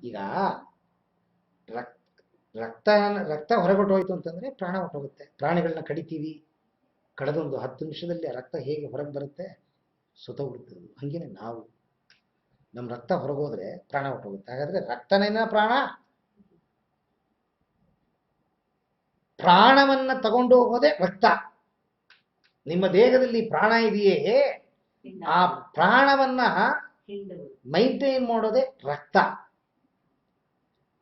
ಈಗ ರಕ್ತ ರಕ್ತ ರಕ್ತ ಹೊರಗೊಟ್ಟು ಹೋಯ್ತು ಅಂತಂದ್ರೆ ಪ್ರಾಣ ಹೊರಟೋಗುತ್ತೆ. ಪ್ರಾಣಿಗಳನ್ನ ಕಡಿತೀವಿ, ಕಳೆದೊಂದು 10 ನಿಮಿಷದಲ್ಲಿ ಆ ರಕ್ತ ಹೇಗೆ ಹೊರಗೆ ಬರುತ್ತೆ, ಸುತ್ತೋಗ್ಬಿಡ್ತದೆ. ಹಂಗೇನೆ ನಾವು, ನಮ್ಮ ರಕ್ತ ಹೊರಗೋದ್ರೆ ಪ್ರಾಣ ಹೊರಟೋಗುತ್ತೆ. ಹಾಗಾದ್ರೆ ರಕ್ತನೇನ ಪ್ರಾಣ? ಪ್ರಾಣವನ್ನ ತಗೊಂಡು ಹೋಗೋದೇ ರಕ್ತ. ನಿಮ್ಮ ದೇಹದಲ್ಲಿ ಪ್ರಾಣ ಇದೆಯೇ, ಆ ಪ್ರಾಣವನ್ನ ಮೈಂಟೈನ್ ಮಾಡೋದೇ ರಕ್ತ.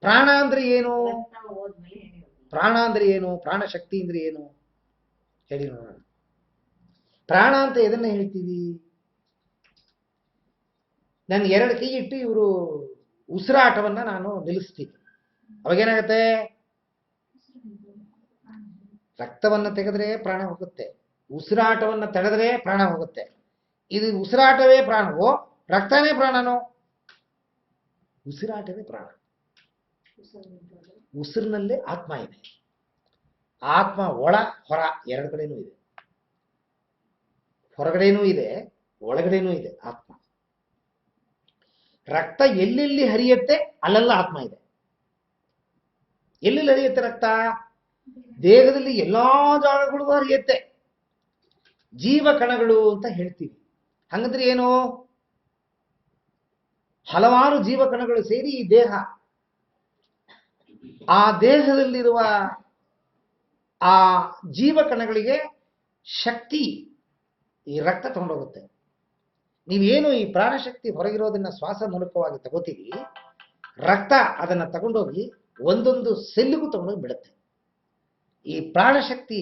ಪ್ರಾಣ ಅಂದ್ರೆ ಏನು? ಪ್ರಾಣ ಅಂದ್ರೆ ಏನು? ಪ್ರಾಣ ಶಕ್ತಿ ಅಂದ್ರೆ ಏನು ಹೇಳಿ ನೋಡೋಣ. ಪ್ರಾಣ ಅಂತ ಎದನ್ನ ಹೇಳ್ತೀವಿ? ನಾನು 2 ಕೈ ಇಟ್ಟು ಇವರು ಉಸಿರಾಟವನ್ನ ನಾನು ನಿಲ್ಲಿಸ್ತೀನಿ, ಅವಾಗೇನಾಗತ್ತೆ? ರಕ್ತವನ್ನ ತೆಗೆದ್ರೆ ಪ್ರಾಣ ಹೋಗುತ್ತೆ, ಉಸಿರಾಟವನ್ನ ತೆಗೆದ್ರೆ ಪ್ರಾಣ ಹೋಗುತ್ತೆ. ಇದು ಉಸಿರಾಟವೇ ಪ್ರಾಣವೋ ರಕ್ತನೇ ಪ್ರಾಣನೋ? ಉಸಿರಾಟವೇ ಪ್ರಾಣ. ಉಸಿರಿನಲ್ಲೇ ಆತ್ಮ ಇದೆ. ಆತ್ಮ ಒಳ ಹೊರ 2 ಕಡೆನೂ ಇದೆ. ಹೊರಗಡೆನೂ ಇದೆ, ಒಳಗಡೆನೂ ಇದೆ ಆತ್ಮ. ರಕ್ತ ಎಲ್ಲೆಲ್ಲಿ ಹರಿಯುತ್ತೆ ಅಲ್ಲೆಲ್ಲ ಆತ್ಮ ಇದೆ. ಎಲ್ಲೆಲ್ಲಿ ಹರಿಯುತ್ತೆ ರಕ್ತ? ದೇಹದಲ್ಲಿ ಎಲ್ಲಾ ಜಾಗಗಳಿಗೂ ಹರಿಯುತ್ತೆ. ಜೀವ ಕಣಗಳು ಅಂತ ಹೇಳ್ತೀವಿ. ಹಂಗಂದ್ರೆ ಏನು? ಹಲವಾರು ಜೀವ ಕಣಗಳು ಸೇರಿ ಈ ದೇಹ. ಆ ದೇಹದಲ್ಲಿರುವ ಆ ಜೀವ ಕಣಗಳಿಗೆ ಶಕ್ತಿ ಈ ರಕ್ತ ತಗೊಂಡೋಗುತ್ತೆ. ನೀವೇನು ಈ ಪ್ರಾಣಶಕ್ತಿ ಹೊರಗಿರೋದನ್ನ ಶ್ವಾಸ ಮೂಲಕವಾಗಿ ತಗೋತೀರಿ, ರಕ್ತ ಅದನ್ನ ತಗೊಂಡೋಗಿ ಒಂದೊಂದು ಸೆಲ್ಗೂ ತಗೊಂಡೋಗಿ ಬಿಡುತ್ತೆ. ಈ ಪ್ರಾಣಶಕ್ತಿ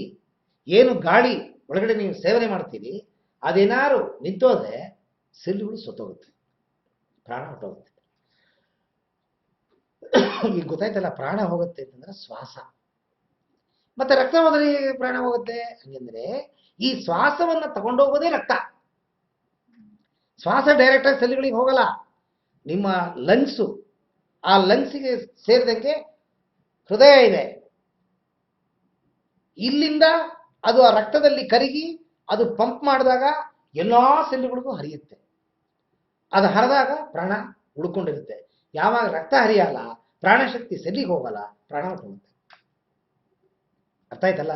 ಏನು ಗಾಳಿ ಒಳಗಡೆ ನೀವು ಸೇವನೆ ಮಾಡ್ತೀರಿ, ಅದೇನಾರು ನಿಂತೋದ್ರೆ ಸೆಲ್ಲುಗಳು ಸತ್ತೋಗುತ್ತೆ, ಪ್ರಾಣ ಹೊರಟೋಗುತ್ತೆ. ಈಗ ಗೊತ್ತಾಯ್ತಲ್ಲ, ಪ್ರಾಣ ಹೋಗುತ್ತೆ ಅಂತಂದ್ರೆ ಶ್ವಾಸ. ಮತ್ತೆ ರಕ್ತ ಹೋದ್ರೆ ಪ್ರಾಣ ಹೋಗುತ್ತೆ ಹಂಗಂದ್ರೆ, ಈ ಶ್ವಾಸವನ್ನ ತಗೊಂಡೋಗೋದೇ ರಕ್ತ. ಶ್ವಾಸ ಡೈರೆಕ್ಟ್ ಆಗಿ ಸೆಲ್ಗಳಿಗೆ ಹೋಗಲ್ಲ. ನಿಮ್ಮ ಲಂಗ್ಸು, ಆ ಲಂಗ್ಸಿಗೆ ಸೇರಿದಂಗೆ ಹೃದಯ ಇದೆ. ಇಲ್ಲಿಂದ ಅದು ಆ ರಕ್ತದಲ್ಲಿ ಕರಗಿ ಅದು ಪಂಪ್ ಮಾಡಿದಾಗ ಎಲ್ಲಾ ಸೆಲ್ಲುಗಳಿಗೂ ಹರಿಯುತ್ತೆ. ಅದು ಹರಿದಾಗ ಪ್ರಾಣ ಉಳ್ಕೊಂಡಿರುತ್ತೆ. ಯಾವಾಗ ರಕ್ತ ಹರಿಯಲ್ಲ, ಪ್ರಾಣಶಕ್ತಿ ಸೆಲ್ಲಿಗೆ ಹೋಗಲ್ಲ, ಪ್ರಾಣ ಹೋಗುತ್ತೆ. ಅರ್ಥ ಆಯ್ತಲ್ಲ?